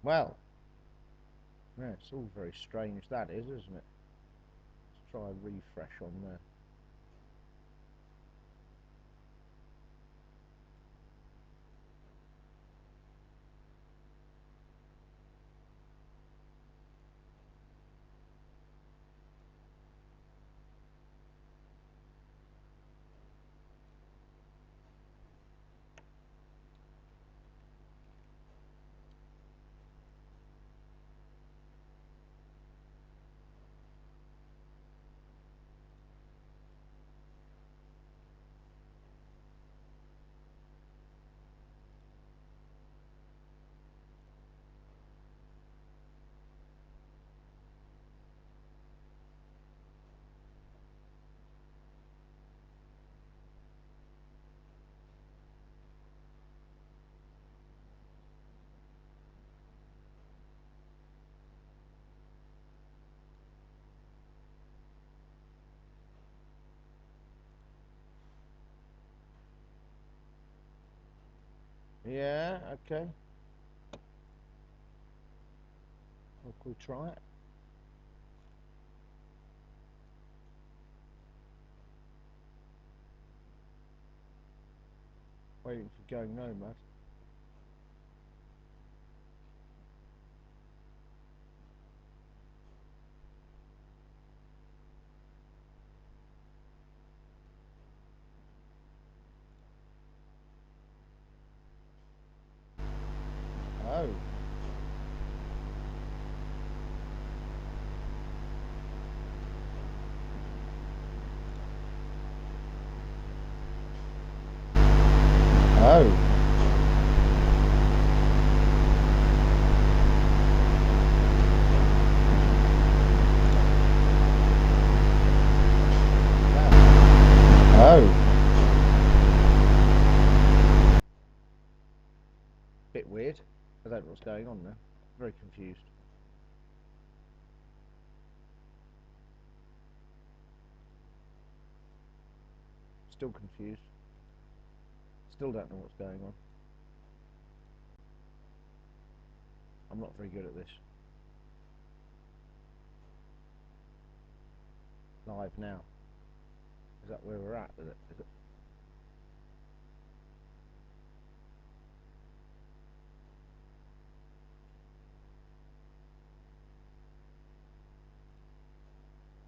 Well, yeah, it's all very strange, that is, isn't it? Let's try a refresh on there. Yeah, okay. Well, could we try it? Waiting for going nomad. Oh. Oh. Oh. Bit weird. I don't know what's going on there. Very confused. Still confused. Still don't know what's going on. I'm not very good at this. Live now. Is that where we're at with it? Is it?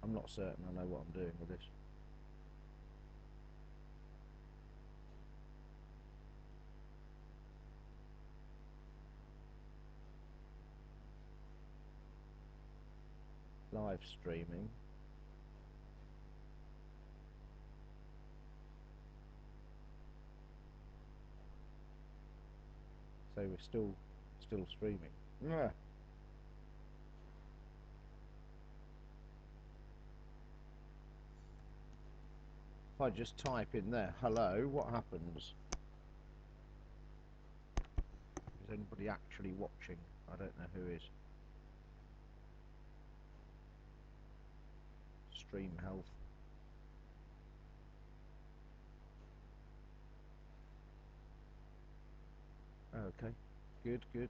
I'm not certain I know what I'm doing with this. Live streaming. So we're still streaming. Yeah. If I just type in there, hello, what happens? Is anybody actually watching? I don't know who is. Stream health. Okay. Good, good.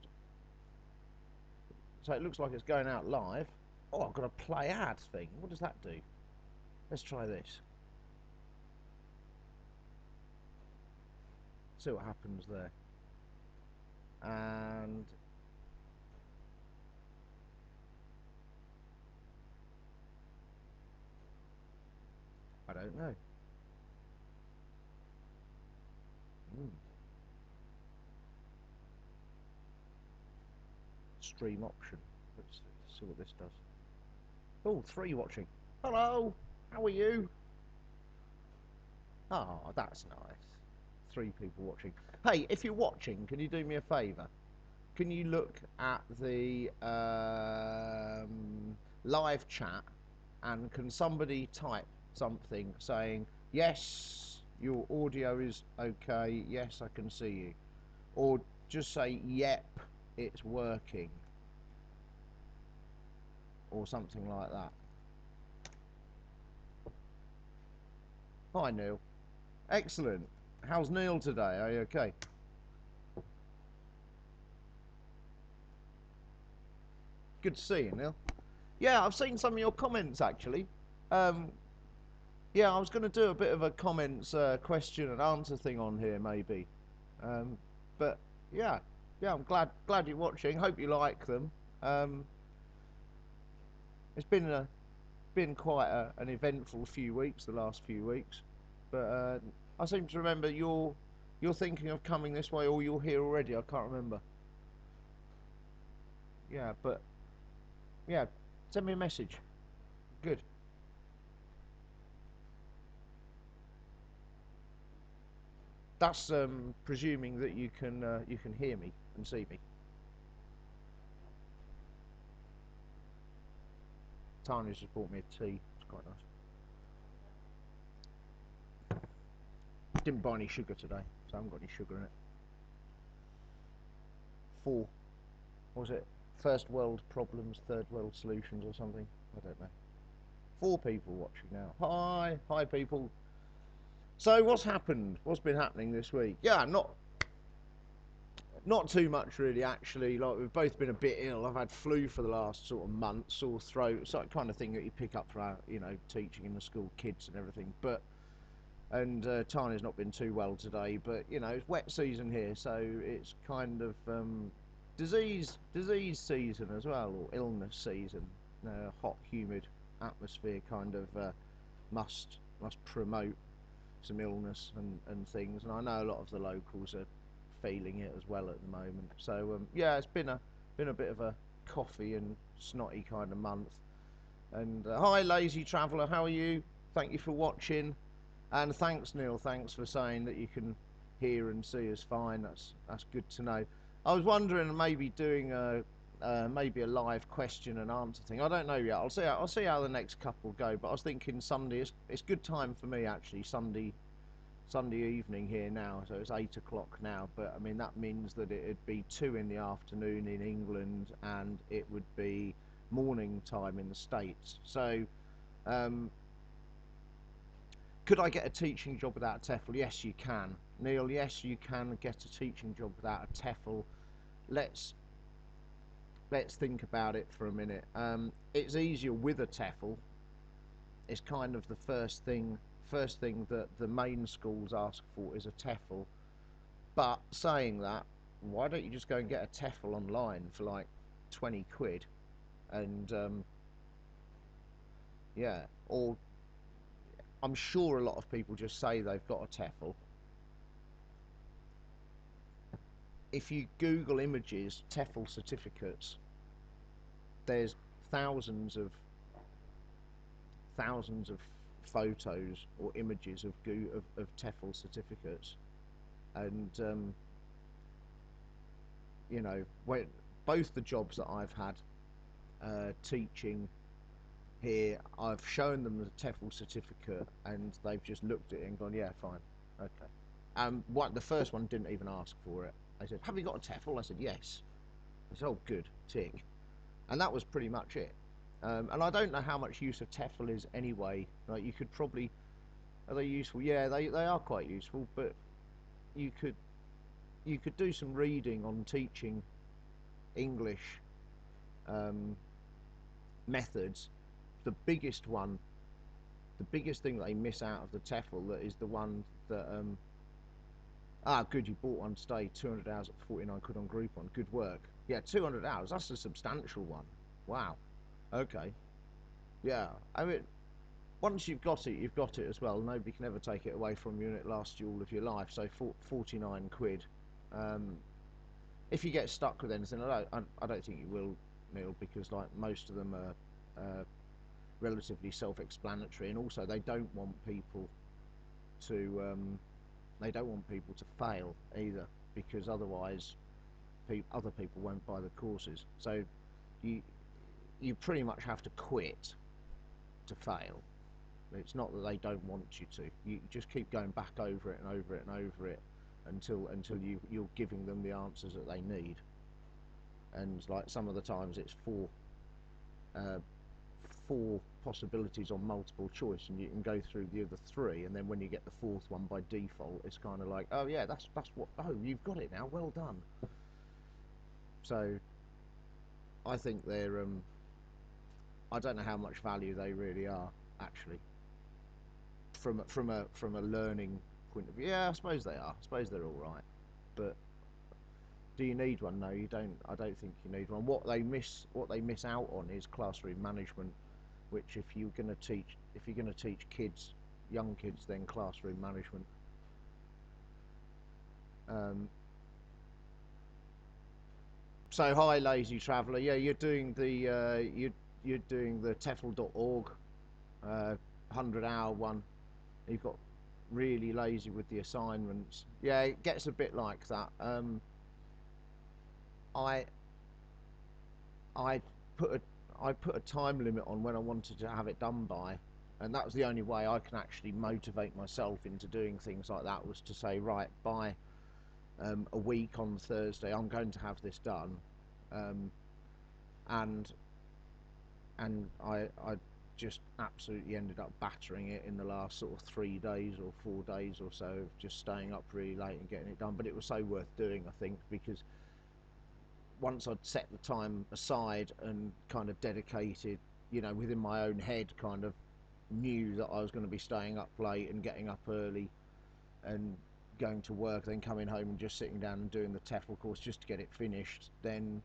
So it looks like it's going out live. Oh, I've got a play ad thing. What does that do? Let's try this. See what happens there. And I don't know. Mm. Stream option. Let's see what this does. Oh, 3 watching. Hello, how are you? Oh, that's nice. 3 people watching. Hey, if you're watching, can you do me a favour? Can you look at the live chat and can somebody type something saying, yes, your audio is okay, yes, I can see you. Or just say, yep, it's working. Or something like that. Hi, Neil. Excellent. How's Neil today? Are you okay? Good to see you, Neil. Yeah, I've seen some of your comments actually. Um, yeah, I was going to do a bit of a comments question and answer thing on here maybe. Um, but yeah, yeah, I'm glad you're watching. Hope you like them. Um, it's been quite an eventful few weeks, the last few weeks. But I seem to remember you're thinking of coming this way, or you're here already. I can't remember. Yeah, but yeah, send me a message. Good. That's presuming that you can hear me and see me. Tanya's just bought me a tea. It's quite nice. Didn't buy any sugar today, so I haven't got any sugar in it. Four. What was it? First world problems, third world solutions, or something. I don't know. Four people watching now. Hi people. So what's happened? What's been happening this week? Yeah, not too much really actually. Like we've both been a bit ill. I've had flu for the last sort of month, sore throat, sort of kind of thing that you pick up from teaching in the school, kids and everything. But and Tanya's not been too well today. But it's wet season here, so it's kind of disease season as well, or illness season. Hot, humid atmosphere kind of must promote some illness and things, and I know a lot of the locals are feeling it as well at the moment. So yeah, it's been a bit of a coffee and snotty kind of month. And hi, lazy traveller, how are you? Thank you for watching, and thanks, Neil. Thanks for saying that you can hear and see us fine. That's good to know. I was wondering maybe doing maybe a live question and answer thing. I don't know yet. I'll see how the next couple go. But I was thinking Sunday. It's good time for me actually. Sunday evening here now, so it's 8 o'clock now. But I mean that means that it'd be 2 in the afternoon in England, and it would be morning time in the States. So um, could I get a teaching job without a TEFL? Yes, you can. Neil, yes, you can get a teaching job without a TEFL. Let's think about it for a minute. It's easier with a TEFL. It's kind of the first thing that the main schools ask for is a TEFL. But saying that, why don't you just go and get a TEFL online for like 20 quid? And yeah, or I'm sure a lot of people just say they've got a TEFL. If you Google images, TEFL certificates, there's thousands of thousands of photos or images of TEFL certificates, and when both the jobs that I've had teaching here, I've shown them the TEFL certificate, and they've just looked at it and gone, yeah, fine, okay. The first one didn't even ask for it. They said, have you got a TEFL? I said, yes. I said, oh, good, tick. And that was pretty much it. And I don't know how much use of TEFL is anyway. Like, you could probably, are they useful? Yeah, they are quite useful, but you could do some reading on teaching English um, methods. The biggest one, the biggest thing that they miss out of the TEFL, that is the one that good, you bought one today, 200 hours at 49 quid on Groupon, good work. Yeah, 200 hours, that's a substantial one. Wow. Okay. Yeah, I mean, once you've got it, you've got it as well. Nobody can ever take it away from you, and it lasts you all of your life. So 49 quid. Um, if you get stuck with anything, I don't think you will, Neil, because like most of them are relatively self-explanatory, and also they don't want people to fail either, because otherwise other people won't buy the courses. So you pretty much have to quit to fail. It's not that they don't want you to. You just keep going back over it and over it and over it until you're giving them the answers that they need. And like some of the times it's uh, four possibilities on multiple choice, and you can go through the other three, and then when you get the fourth one by default, it's kind of like, oh yeah, that's what, oh, you've got it now, well done. So I think they're I don't know how much value they really are, actually, from a learning point of view. Yeah, I suppose they are. I suppose they're all right, but do you need one? No, you don't. I don't think you need one. What they miss out on is classroom management, which if you're going to teach kids, young kids, then classroom management. Um, so hi, lazy traveller. Yeah, you're doing the tefl.org 100-hour one. You've got really lazy with the assignments. Yeah, it gets a bit like that. I I put a I put a time limit on when I wanted to have it done by, and that was the only way I can actually motivate myself into doing things like that, was to say, right, by a week on Thursday I'm going to have this done, um, and I just absolutely ended up battering it in the last sort of 3 days or 4 days or so of just staying up really late and getting it done. But it was so worth doing, I think, because once I'd set the time aside and kind of dedicated, within my own head, kind of knew that I was going to be staying up late and getting up early and going to work, then coming home and just sitting down and doing the TEFL course just to get it finished, then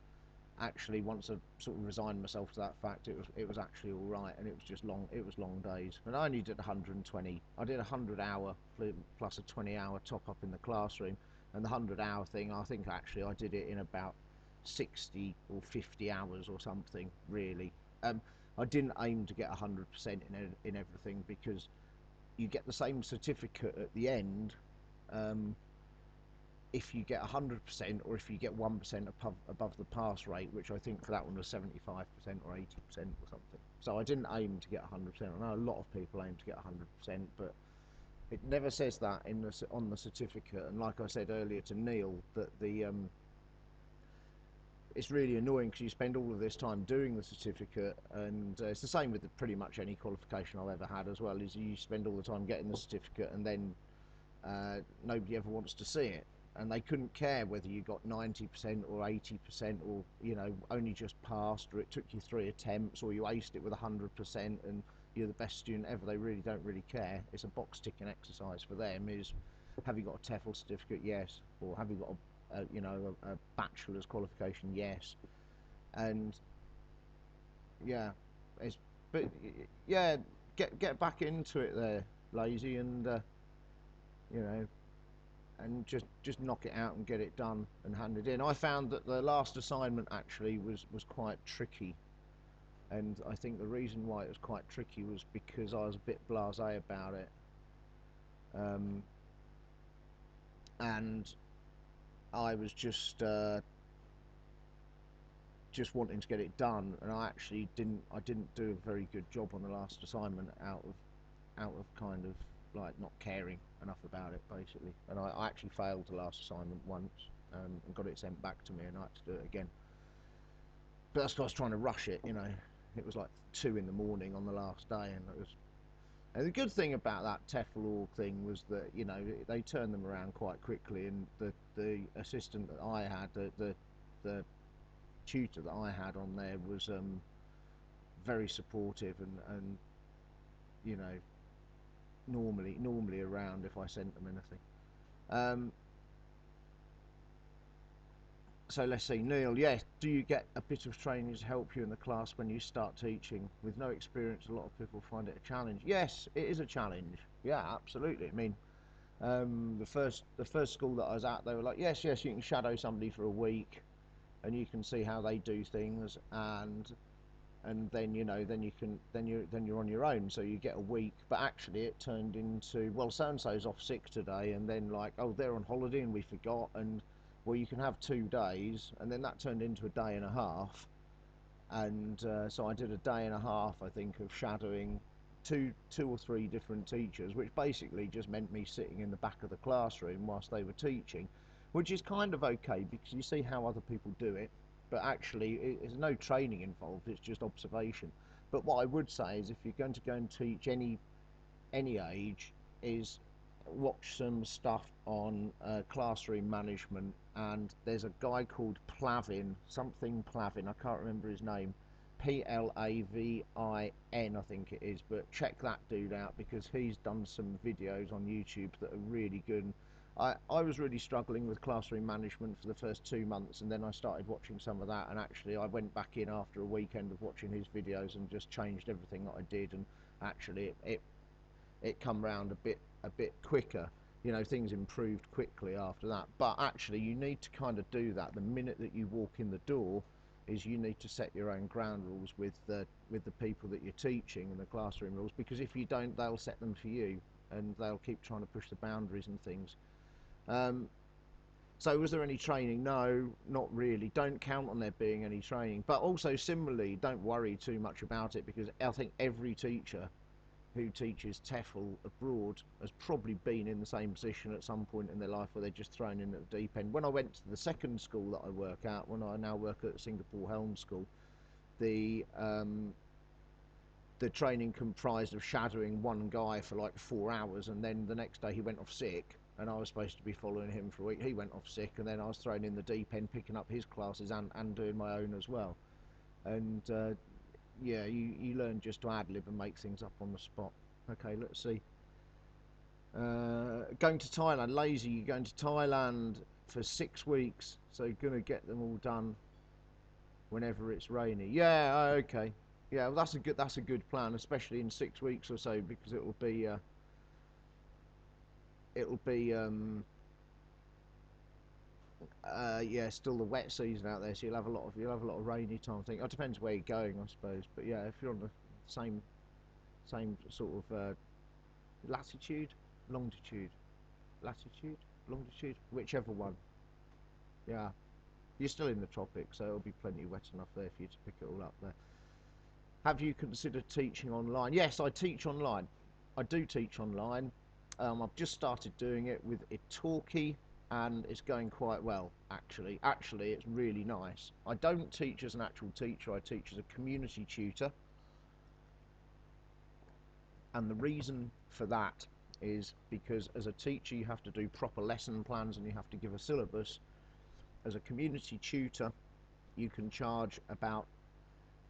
actually once I sort of resigned myself to that fact, it was actually all right, and it was just long. It was long days, and I only did 120. I did 100-hour plus a 20-hour top up in the classroom, and the 100-hour thing, I think actually I did it in about 60 or 50 hours or something, really. I didn't aim to get 100% in everything, because you get the same certificate at the end um, if you get 100% or if you get 1% above the pass rate, which I think for that one was 75% or 80% or something. So I didn't aim to get 100%. I know a lot of people aim to get 100%, but it never says that on the certificate. And like I said earlier to Neil, that it's really annoying, because you spend all of this time doing the certificate, and it's the same with pretty much any qualification I've ever had as well, is you spend all the time getting the certificate, and then nobody ever wants to see it, and they couldn't care whether you got 90% or 80%, or only just passed, or it took you 3 attempts, or you aced it with 100% and you're the best student ever. They really don't really care. It's a box ticking exercise for them. Is, have you got a TEFL certificate? Yes. Or have you got a bachelor's qualification? Yes. And yeah, it's but yeah, get back into it there, lazy, and you know and just knock it out and get it done and hand it in. I found that the last assignment actually was quite tricky, and I think the reason why it was quite tricky was because I was a bit blasé about it, um, and I was just wanting to get it done, and I didn't do a very good job on the last assignment, out of kind of like not caring enough about it, basically. And I actually failed the last assignment once, and got it sent back to me, and I had to do it again. But that's because I was trying to rush it. It was like 2 in the morning on the last day, and it was. And the good thing about that tefl thing was that they turned them around quite quickly, and the assistant that I had, the tutor that I had on there, was very supportive, and you know normally around if I sent them anything. Um, so let's see, Neil. Yes, do you get a bit of training to help you in the class when you start teaching? With no experience, a lot of people find it a challenge. Yes, it is a challenge. Yeah, absolutely. I mean, the first school that I was at, they were like, yes, you can shadow somebody for a week, and you can see how they do things, and then you're on your own, so you get a week. But actually it turned into, well, so and so's off sick today, and then like, oh, they're on holiday and we forgot, and well, you can have 2 days, and then that turned into a day and a half. And so I did a day and a half, I think, of shadowing two or three different teachers, which basically just meant me sitting in the back of the classroom whilst they were teaching, which is kind of okay, because you see how other people do it, but actually there's no training involved, it's just observation. But what I would say is, if you're going to go and teach any age, is watched some stuff on classroom management, and there's a guy called Plavin, something Plavin, I can't remember his name, Plavin, I think it is, but check that dude out because he's done some videos on YouTube that are really good. I was really struggling with classroom management for the first 2 months, and then I started watching some of that, and actually I went back in after a weekend of watching his videos and just changed everything that I did, and actually it come round a bit quicker. You know, things improved quickly after that. But actually, you need to kind of do that the minute that you walk in the door. Is you need to set your own ground rules with the people that you're teaching and the classroom rules, because if you don't, they'll set them for you, and they'll keep trying to push the boundaries and things. Um, so was there any training? No, not really. Don't count on there being any training. But also similarly, don't worry too much about it, because I think every teacher who teaches tefl abroad has probably been in the same position at some point in their life where they're just thrown in at the deep end. When I went to the second school that I work at, when I now work at Singapore Helm School, the um, the training comprised of shadowing one guy for like 4 hours, and then the next day he went off sick, and I was supposed to be following him for a week. He went off sick, and then I was thrown in the deep end, picking up his classes and doing my own as well. And yeah, you learn just to ad lib and make things up on the spot. Okay, let's see. Going to Thailand, lazy. You're going to Thailand for 6 weeks, so you're gonna get them all done whenever it's rainy. Yeah, okay. Yeah, well, that's a good plan, especially in 6 weeks or so, because it'll be yeah, still the wet season out there, so you'll have a lot of rainy time. I think it depends where you're going, I suppose. But yeah, if you're on the same sort of latitude, longitude, latitude, longitude, whichever one. Yeah, you're still in the tropics, so it'll be plenty wet enough there for you to pick it all up there. Have you considered teaching online? Yes, I teach online. I do teach online. I've just started doing it with Italki, and it's going quite well, actually. Actually, it's really nice. I don't teach as an actual teacher, I teach as a community tutor. And the reason for that is because as a teacher, you have to do proper lesson plans and you have to give a syllabus. As a community tutor, you can charge about,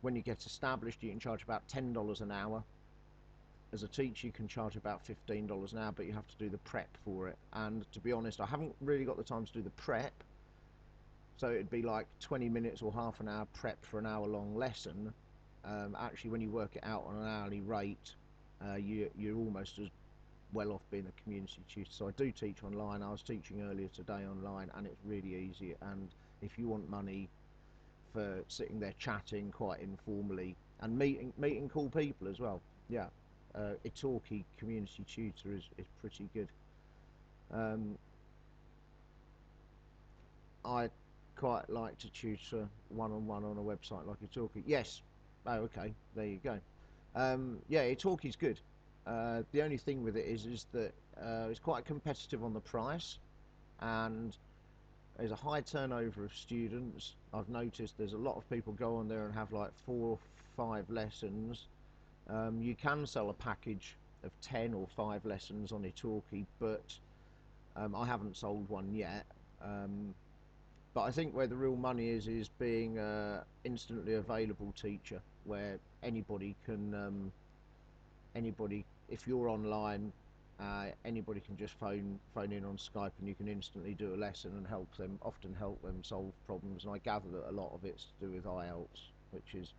when you get established, you can charge about $10 an hour. As a teacher, you can charge about $15 an hour, but you have to do the prep for it. And to be honest, I haven't really got the time to do the prep, so it'd be like 20 minutes or half an hour prep for an hour-long lesson. Actually, when you work it out on an hourly rate, you're almost as well off being a community tutor. So I do teach online. I was teaching earlier today online, and it's really easy. And if you want money for sitting there chatting quite informally and meeting cool people as well, yeah, Italki community tutor is pretty good. Um, I quite like to tutor one-on-one on a website like Italki. Yes. Oh, okay. There you go. Yeah, Italki's good. The only thing with it is that it's quite competitive on the price, and there's a high turnover of students. I've noticed there's a lot of people go on there and have like 4 or 5 lessons. You can sell a package of 10 or 5 lessons on Italki, but I haven't sold one yet. But I think where the real money is being instantly available teacher, where anybody, if you're online, anybody can just phone in on Skype, and you can instantly do a lesson and often help them solve problems. And I gather that a lot of it's to do with IELTS, which is,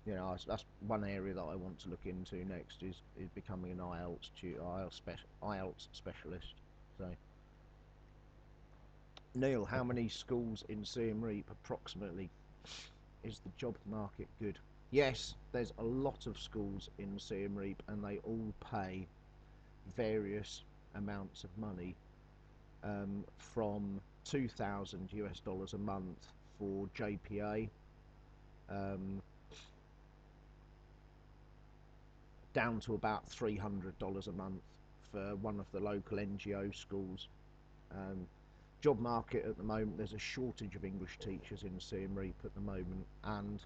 you know, that's one area that I want to look into next, is becoming an IELTS tutor, IELTS specialist. So, Neil, how many schools in Siem Reap approximately? Is the job market good? Yes, there's a lot of schools in Siem Reap, and they all pay various amounts of money, from 2,000 US dollars a month for JPA, um, down to about $300 a month for one of the local NGO schools. Um, job market at the moment, there's a shortage of English teachers in Siem Reap at the moment, and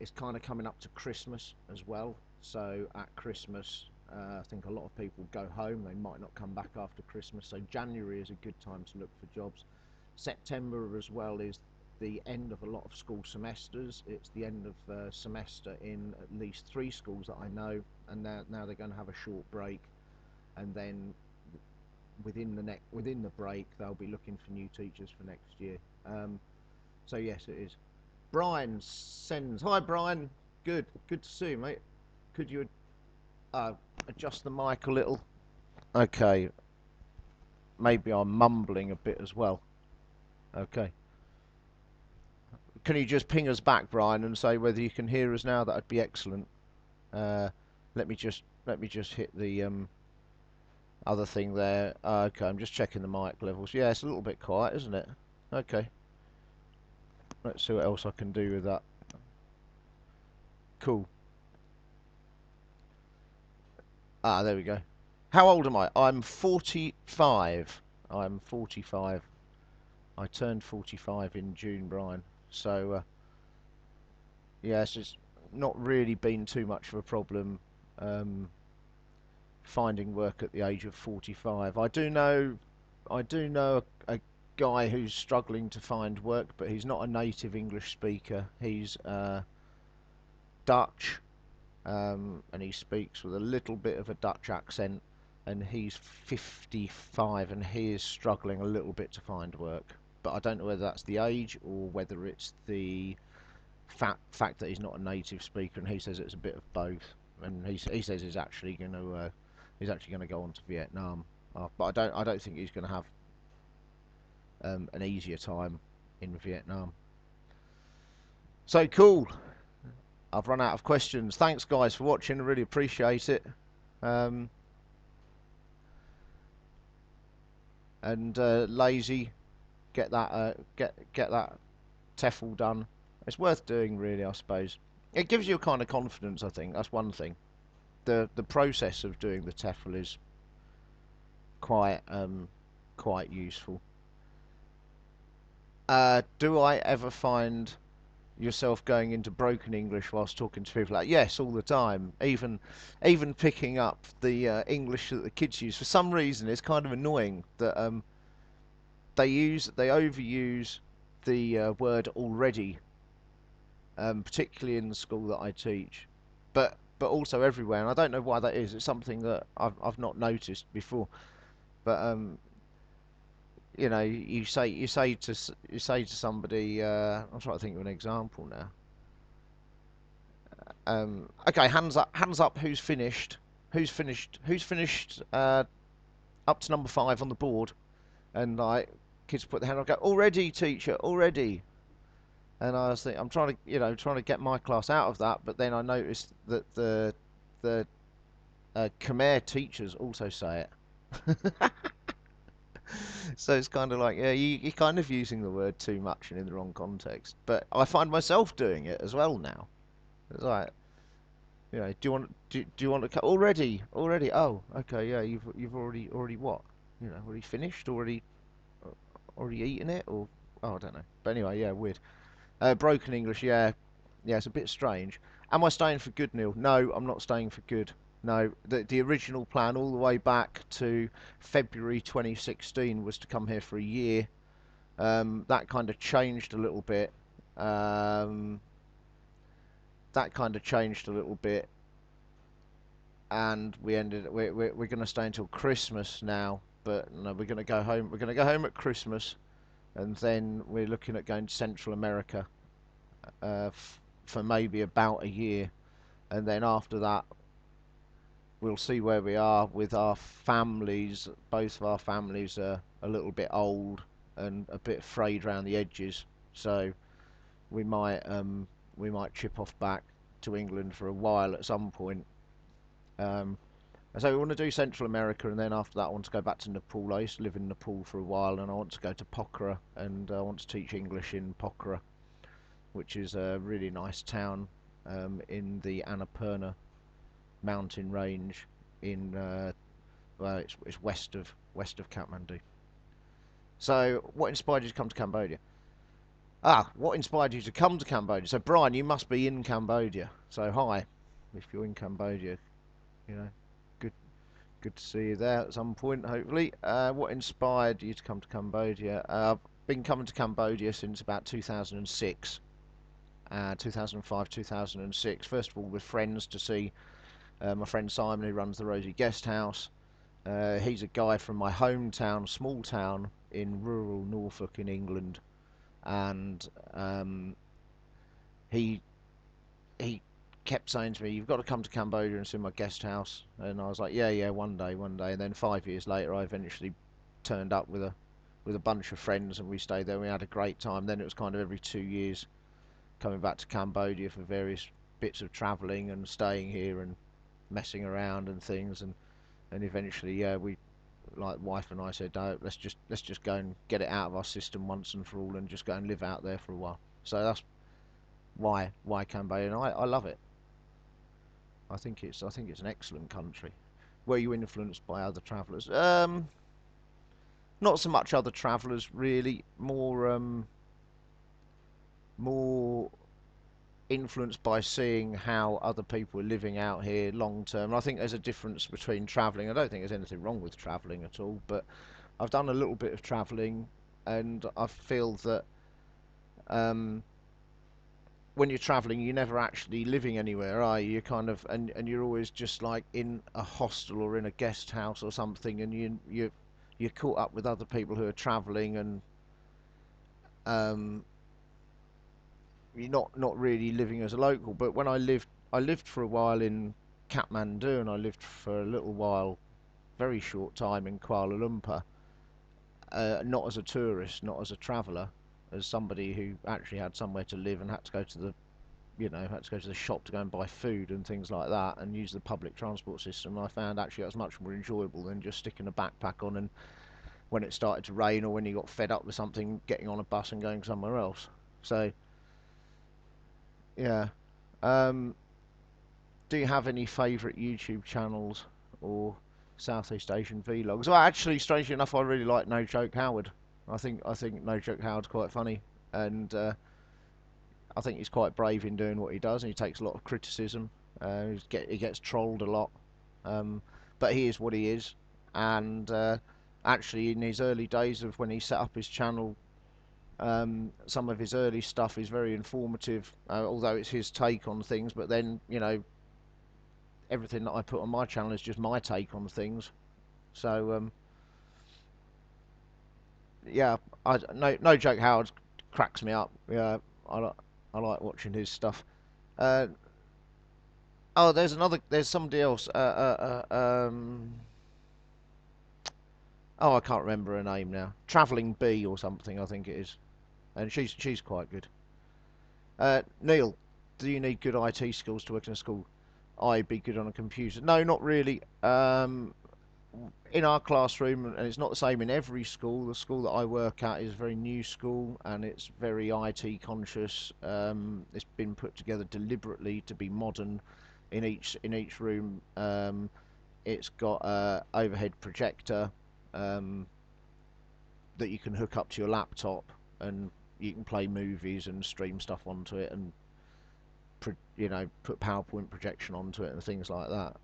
it's kind of coming up to Christmas as well. So at Christmas, I think a lot of people go home, they might not come back after Christmas, so January is a good time to look for jobs. September as well is the end of a lot of school semesters. It's the end of semester in at least 3 schools that I know, and now they're going to have a short break, and then within the break they'll be looking for new teachers for next year. So yes, it is. Brian sends, hi Brian, good to see you, mate. Could you uh, adjust the mic a little? Okay, maybe I'm mumbling a bit as well. Okay. Can you just ping us back, Brian, and say whether you can hear us now? That'd be excellent. Uh, let me just hit the other thing there. Okay, I'm just checking the mic levels. Yeah, it's a little bit quiet, isn't it? Okay. Let's see what else I can do with that. Cool. Ah, there we go. How old am I? I'm 45. I'm 45. I turned 45 in June, Brian. So, yeah, it's not really been too much of a problem um, finding work at the age of 45. I do know a guy who's struggling to find work, but he's not a native English speaker. He's Dutch, and he speaks with a little bit of a Dutch accent, and he's 55, and he is struggling a little bit to find work. But I don't know whether that's the age or whether it's the fact that he's not a native speaker, and he says it's a bit of both. And he says he's actually going to go on to Vietnam, but I don't think he's going to have an easier time in Vietnam. So cool. I've run out of questions. Thanks guys for watching. I really appreciate it. Um, and lazy, get that tefl done. It's worth doing, really. I suppose it gives you a kind of confidence. I think that's one thing. The process of doing the tefl is quite useful. Do I ever find yourself going into broken English whilst talking to people? Like, yes, all the time. Even picking up the English that the kids use. For some reason, it's kind of annoying that they overuse the word already, particularly in the school that I teach, but also everywhere, and I don't know why that is. It's something that I've not noticed before, but you say to somebody. I'm trying to think of an example now. Okay, hands up. Who's finished? Who's finished? Who's finished? Up to number 5 on the board, and like kids put their hand up, go already, teacher, already. And I was thinking, I'm trying to get my class out of that, but then I noticed that the Khmer teachers also say it. So it's kind of like, yeah, you're kind of using the word too much and in the wrong context. But I find myself doing it as well now. It's like, do you want to cut already? Oh, okay, yeah, you've already what? Already finished? Already eaten it? Or oh, I don't know. But anyway, yeah, weird. Broken English, yeah, yeah, it's a bit strange. Am I staying for good, Neil? No, I'm not staying for good. No, the original plan all the way back to February 2016 was to come here for a year. That kind of changed a little bit. Um, that kind of changed a little bit, and we're going to stay until Christmas now. But no, we're going to go home. We're going to go home at Christmas, and then we're looking at going to Central America for maybe about a year, and then after that we'll see where we are with our families. Both of our families are a little bit old and a bit frayed around the edges, so we might chip off back to England for a while at some point. Um, so we want to do Central America, and then after that I want to go back to Nepal. I used to live in Nepal for a while, and I want to go to Pokhara, and I want to teach English in Pokhara, which is a really nice town in the Annapurna mountain range in well, it's west of Kathmandu. So, what inspired you to come to Cambodia? What inspired you to come to Cambodia? So, Brian, you must be in Cambodia. So, hi, if you're in Cambodia, you know, Good to see you there at some point, hopefully. What inspired you to come to Cambodia? I've been coming to Cambodia since about 2006, 2005, 2006. First of all, with friends to see my friend Simon, who runs the Rosie Guest House. He's a guy from my hometown, small town in rural Norfolk in England, and he he kept saying to me, "You've got to come to Cambodia and see my guest house." And I was like, "Yeah, yeah, one day, one day." And then 5 years later, I eventually turned up with a bunch of friends, and we stayed there. And we had a great time. Then it was kind of every 2 years coming back to Cambodia for various bits of travelling and staying here and messing around and things. And eventually, yeah, we like wife and I said, "No, let's just go and get it out of our system once and for all, and just go and live out there for a while." So that's why Cambodia, and I love it. I think it's an excellent country. Were you influenced by other travellers? Not so much other travellers really. More influenced by seeing how other people are living out here long term. I think there's a difference between travelling. I don't think there's anything wrong with travelling at all, but I've done a little bit of travelling, and I feel that um, when you're traveling, you're never actually living anywhere, are you? You're kind of, and you're always just like in a hostel or in a guest house or something, and you're caught up with other people who are traveling, and um, you're not really living as a local. But when I lived for a while in Kathmandu, and I lived for a little while, very short time in Kuala Lumpur, not as a tourist, not as a traveller, as somebody who actually had somewhere to live and had to go to the had to go to the shop to go and buy food and things like that, and use the public transport system. And I found actually that was much more enjoyable than just sticking a backpack on, and when it started to rain or when you got fed up with something, getting on a bus and going somewhere else. So yeah. Um, do you have any favourite YouTube channels or Southeast Asian vlogs? Well, actually, strangely enough, I really like No Joke Howard. I think No Joke Howard's quite funny, and I think he's quite brave in doing what he does, and he takes a lot of criticism. He gets trolled a lot, um, but he is what he is. And actually, in his early days of when he set up his channel, some of his early stuff is very informative, although it's his take on things. But then, everything that I put on my channel is just my take on things. So yeah, no joke. Howard cracks me up. Yeah, I like watching his stuff. Uh, Oh, There's somebody else. Oh, I can't remember her name now. Travelling Bee or something, I think it is, and she's quite good. Neil, do you need good IT skills to work in a school? I be good on a computer? No, not really. In our classroom, and it's not the same in every school. The school that I work at is a very new school, and it's very IT conscious. It's been put together deliberately to be modern in each room. It's got a overhead projector um, that you can hook up to your laptop, and you can play movies and stream stuff onto it, and put PowerPoint projection onto it and things like that.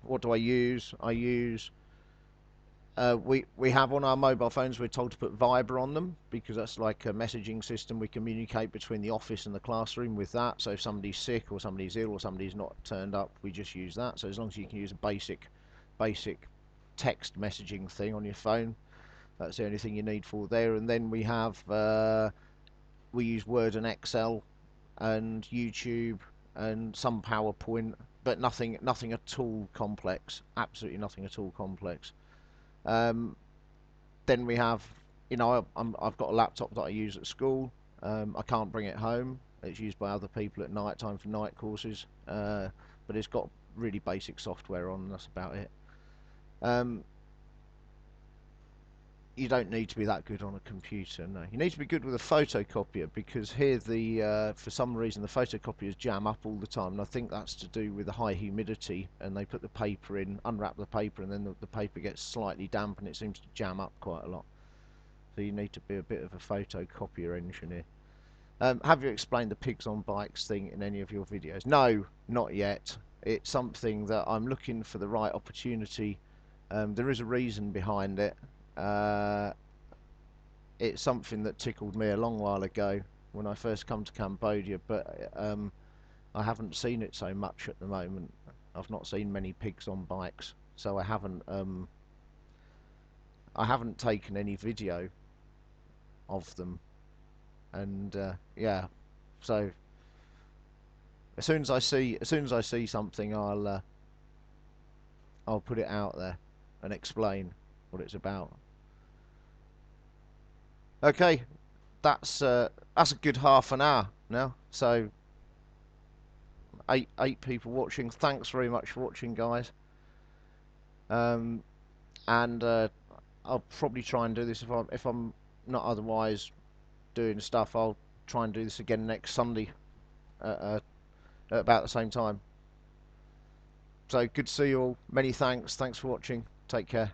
What do I use? We have on our mobile phones. We're told to put Viber on them because that's like a messaging system. We communicate between the office and the classroom with that. So if somebody's sick or somebody's ill or somebody's not turned up, we just use that. So as long as you can use a basic text messaging thing on your phone, that's the only thing you need for there. And then we use Word and Excel and YouTube and some PowerPoint, but nothing at all complex. Absolutely nothing at all complex. Um, then we have, I've got a laptop that I use at school. I can't bring it home. It's used by other people at night time for night courses, but it's got really basic software on, and that's about it. Um, you don't need to be that good on a computer, no. You need to be good with a photocopier, because here for some reason the photocopiers jam up all the time, and I think that's to do with the high humidity, and they put the paper in, unwrap the paper, and then the paper gets slightly damp and it seems to jam up quite a lot. So you need to be a bit of a photocopier engineer. Have you explained the pigs on bikes thing in any of your videos? No, not yet. It's something that I'm looking for the right opportunity. There is a reason behind it. Uh, it's something that tickled me a long while ago when I first come to Cambodia, but I haven't seen it so much at the moment. I've not seen many pigs on bikes, so I haven't taken any video of them, and yeah. So as soon as I see something, I'll put it out there and explain what it's about. Okay, that's a good half an hour now. So eight people watching. Thanks very much for watching, guys. Um, and I'll probably try and do this if I'm not otherwise doing stuff. I'll try and do this again next Sunday at about the same time. So good to see you all. Many thanks. Thanks for watching. Take care.